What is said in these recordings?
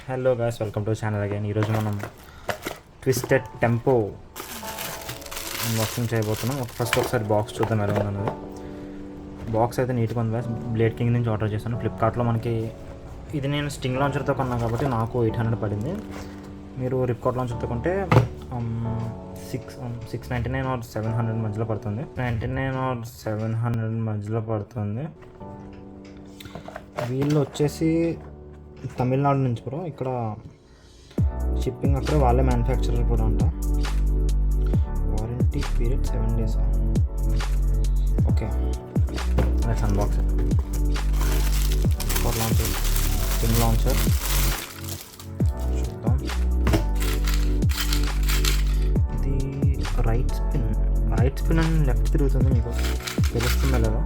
Hello guys, welcome to channel again. ఈరోజు మనం twisted tempo unboxing చేయబోతున్నాం. ఫస్ట్ ఒకసారి బాక్స్ చూద్దాం ఎలా ఉందన్నది. బాక్స్ అయితే నీట్గా ఉంది గాయ్స్. బ్లేడ్ కింగ్ నుంచి ఆర్డర్ చేశాను ఫ్లిప్కార్ట్లో. మనకి ఇది నేను స్టింగ్ లాంచర్తో కొన్నా కాబట్టి నాకు 800 పడింది. మీరు రిప్కార్ట్ లాంచర్తో కొంటే 699 ఆర్ 700 మధ్యలో పడుతుంది. 99 ఆర్ 700 మధ్యలో పడుతుంది. వీళ్ళు వచ్చేసి తమిళనాడు నుంచి బ్రో. ఇక్కడ షిప్పింగ్ అక్కడ వాళ్ళే మ్యానుఫ్యాక్చరర్ కూడా అంట. Warranty period 7 days. Okay, let's unbox it. Launcher, sting launcher చూద్దాం. ఇది రైట్ స్పిన్ అని లెఫ్ట్ తిరుగుతుంది. మీకు తెలుస్తుందా లేదా?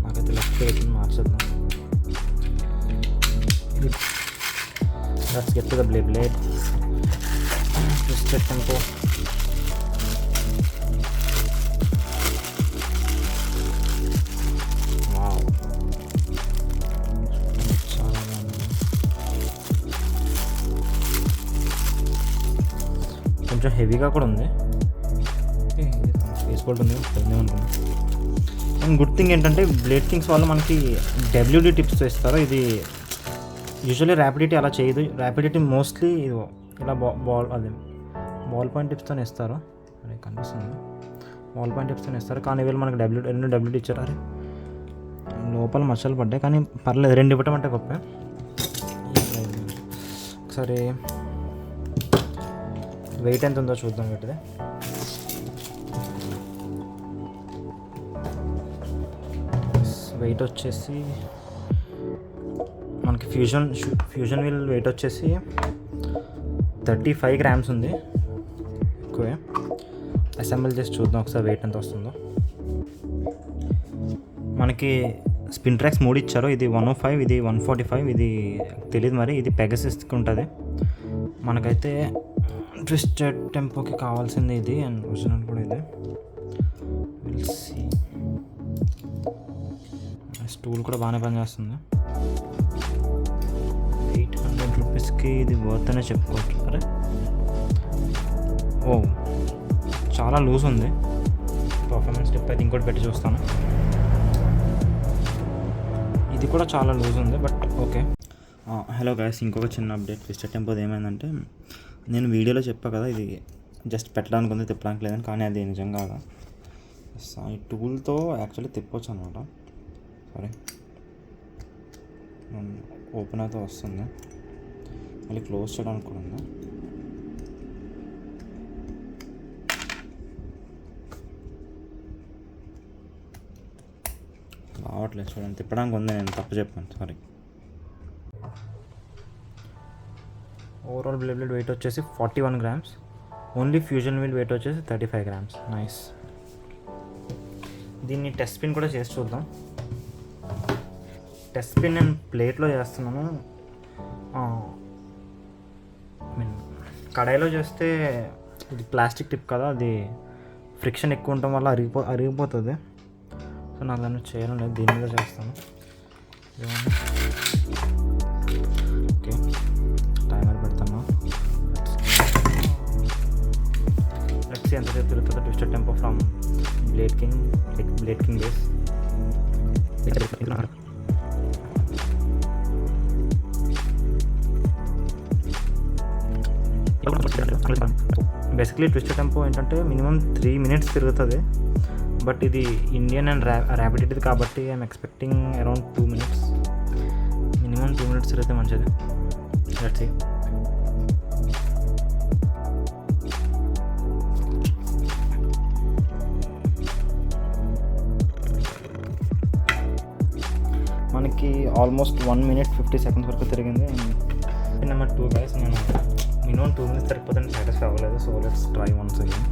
నాకైతే లెఫ్ట్ తిరుగుతుంది. మార్చేద్దాం. Let's get to the blade. Twisted tempo. Wow. కొంచెం హెవీగా కూడా ఉంది. స్పేస్ బోల్ట్ ఉంది అనుకున్నాను. అండ్ గుడ్ థింగ్ ఏంటంటే బ్లేడ్ కింగ్స్ వాళ్ళు మనకి WD టిప్స్తో ఇస్తారు. ఇది యూజువల్లీ ర్యాపిడిటీ అలా చేయదు. ర్యాపిడిటీ మోస్ట్లీ ఇలా బాల్ పాయింట్ టిప్స్తో ఇస్తారు. అరే కనిపిస్తుంది, బాల్ పాయింట్ టిప్స్తో ఇస్తారు. కానీ వీళ్ళు మనకి WD ఇచ్చారు. అరే లోపల మచ్చలు పడ్డాయి కానీ పర్లేదు, 2 ఇవ్వటం అంటే గొప్ప. ఒకసారి వెయిట్ ఎంత ఉందో చూద్దాం. వీటిది వెయిట్ వచ్చేసి మనకి ఫ్యూజన్ వీల్ వెయిట్ వచ్చేసి 35 grams ఉంది. ఎక్కువే. అసెంబుల్ చేసి చూద్దాం ఒకసారి వెయిట్ ఎంత వస్తుందో. మనకి స్పిన్ ట్రాక్స్ 3 ఇచ్చారు. ఇది 105, ఇది 145, ఇది తెలియదు మరి. ఇది పెగసిస్కి ఉంటుంది. మనకైతే ట్విస్టెడ్ టెంపోకి కావాల్సింది ఇది, అండ్ ఒరిజినల్ కూడా ఇదే. స్టూల్ కూడా బాగానే పనిచేస్తుంది. 800 రూపీస్కి ఇది వర్త్ అనే చెప్పుకోవచ్చు. అరే ఓ, చాలా లూజ్ ఉంది. పర్ఫార్మెన్స్ టిప్ అయితే ఇంకోటి పెట్టి చూస్తాను. ఇది కూడా చాలా లూజ్ ఉంది, బట్ ఓకే. హలో గైస్, ఇంకొక చిన్న అప్డేట్. ట్విస్టెడ్ టెంపోది ఏమైందంటే, నేను వీడియోలో చెప్పా కదా ఇది జస్ట్ పెట్టడానికి ఉంది, తిప్పడానికి లేదని. కానీ అది నిజంగా ఈ టూల్తో యాక్చువల్లీ తిప్పొచ్చు అనమాట. సరే, ఓపెన్ అయితే వస్తుంది. మళ్ళీ క్లోజ్ చేయడానికి కూడా ఉంది. రావట్లేదు చూడండి. తిప్పడానికి ఉంది, నేను తప్పు చెప్పాను, సారీ. ఓవరాల్ బ్లేడ్ వెయిట్ వచ్చేసి 41 grams. Only fusion wheel weight వచ్చేసి 35 grams. నైస్. దీన్ని టెస్ట్ స్పిన్ కూడా చేసి చూద్దాం. టెస్ట్ స్పిన్ నేను ప్లేట్లో చేస్తున్నాను. కడాయిలో చేస్తే ఇది ప్లాస్టిక్ టిప్ కదా, అది ఫ్రిక్షన్ ఎక్కువ ఉండటం వల్ల అరిగిపోతుంది. సో నాకు దాన్ని చేయడం లేదు, దీని మీద చేస్తాను. ఓకే, టైమర్ పెడతాను. లెట్స్ ఎంతసేపు తిరుగుతుందో twisted tempo from blade king base. Basically twisted tempo ఏంటంటే మినిమం 3 minutes తిరుగుతుంది. బట్ ఇది ఇండియన్ అండ్ ర్యాపిడిటీ కాబట్టి I'm expecting around 2 minutes. Minimum 2 minutes తిరిగితే మంచిది. Let's see. మనకి ఆల్మోస్ట్ 1 minute 50 seconds వరకు తిరిగింది. నెంబర్ 2 గైస్, నేను మినిమం 2 minutes తిరిగిపోతే సాటిస్ఫై అవ్వలేదు. So let's try once again.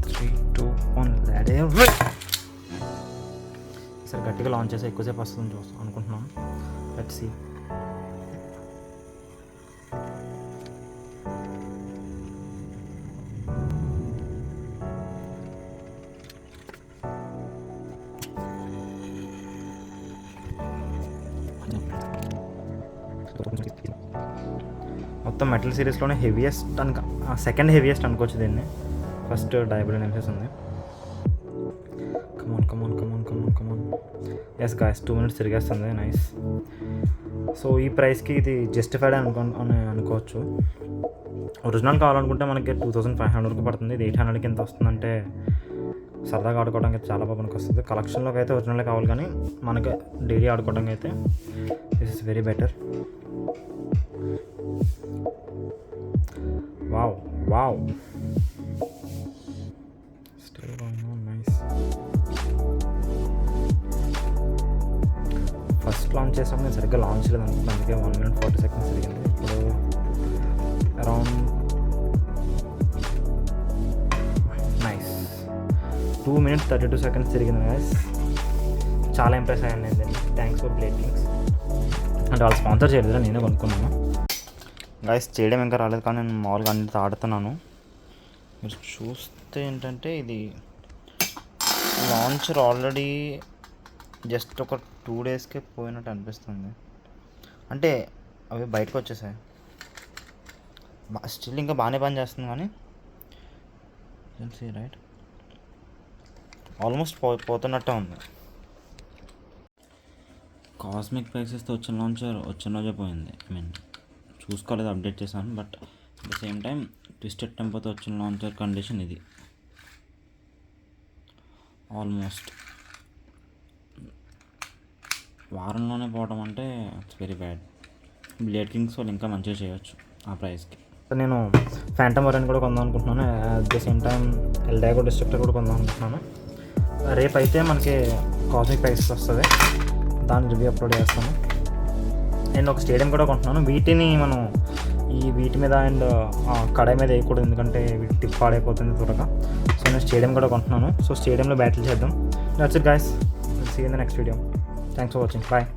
3, 2, 1 సరే, గట్టిగా లాంచ్ చేసి ఎక్కువసేపు వస్తుందని అనుకుంటున్నాను. Let's see. మొత్తం మెటల్ సిరీస్లోనే హెవియెస్ట్ సెకండ్ హెవియెస్ట్ అనుకోవచ్చు దీన్ని. ఫస్ట్ డైబుల్ నెమ్సెస్ ఉంది. కమాన్. ఎస్ గాయస్ 2 minutes తిరిగేస్తుంది. నైస్. సో ఈ ప్రైస్కి ఇది జస్టిఫైడ్ అని అనుకోవచ్చు. ఒరిజినల్ కావాలనుకుంటే మనకి 2500 పడుతుంది. ఇది 800కి ఎంత వస్తుందంటే సరదాగా ఆడుకోవడానికి చాలా బాగా మనకు వస్తుంది. కలెక్షన్లోకి అయితే ఒరిజినల్ కావాలి, కానీ మనకి డైలీ ఆడుకోవడానికి అయితే this is very better. Wow still going on. Nice. First launch చేసాము, నేను సరిగ్గా లాంచ్ లేదు అనుకుంటున్నాను, అందుకే 1 minute 40 seconds తిరిగింది. ఇప్పుడు అరౌండ్ 2 minutes 32 seconds తిరిగింది గైస్. చాలా ఇంప్రెస్ అయ్యాను నేను దీన్ని. Thanks for blade Kings. అంటే వాళ్ళు స్పాన్సర్ చేయలేదు, నేనే కొనుక్కున్నాను గైస్. చేయడం ఇంకా రాలేదు, కానీ నేను మామూలుగా అన్నిటితో ఆడుతున్నాను. మీరు చూస్తే ఏంటంటే ఇది లాంచర్ ఆల్రెడీ జస్ట్ ఒక 2 daysకే పోయినట్టు అనిపిస్తుంది. అంటే అవి బయటకు వచ్చేసాయి. స్టిల్ ఇంకా బాగానే పని చేస్తుంది, కానీ రైట్ ఆల్మోస్ట్ పోతున్నట్టే ఉంది. కాస్మిక్ ప్రైసెస్తో వచ్చిన లాంచర్ వచ్చిన రోజే పోయింది. చూసుకోలేదు, అప్డేట్ చేశాను. But at the same time twisted టెంపోతో వచ్చిన లాంచర్ కండిషన్ ఇది. ఆల్మోస్ట్ వారంలోనే పోవడం అంటే it's very bad. Blade kings వాళ్ళు ఇంకా మంచిగా చేయొచ్చు ఆ ప్రైస్కి. నేను ఫ్యాంటమ్ వరన్ కూడా కొందాం అనుకుంటున్నాను. At the same time L Drago destructor కూడా కొందాం అనుకుంటున్నాను. రేపు అయితే మనకి కాస్మిక్ ప్రైసెస్ వస్తుంది, దాన్ని రివ్యూ అప్లోడ్ చేస్తాను. నేను ఒక స్టేడియం కూడా కొంటున్నాను. వీటిని మనం వీటి మీద అండ్ కడాయి మీద వేయకూడదు, ఎందుకంటే వీటి టిప్ పాడైపోతుంది త్వరగా. సో నేను స్టేడియం కూడా కొంటున్నాను. సో స్టేడియంలో బ్యాటిల్ చేద్దాం. That's it guys. See you in the next video. Thanks for watching. Bye.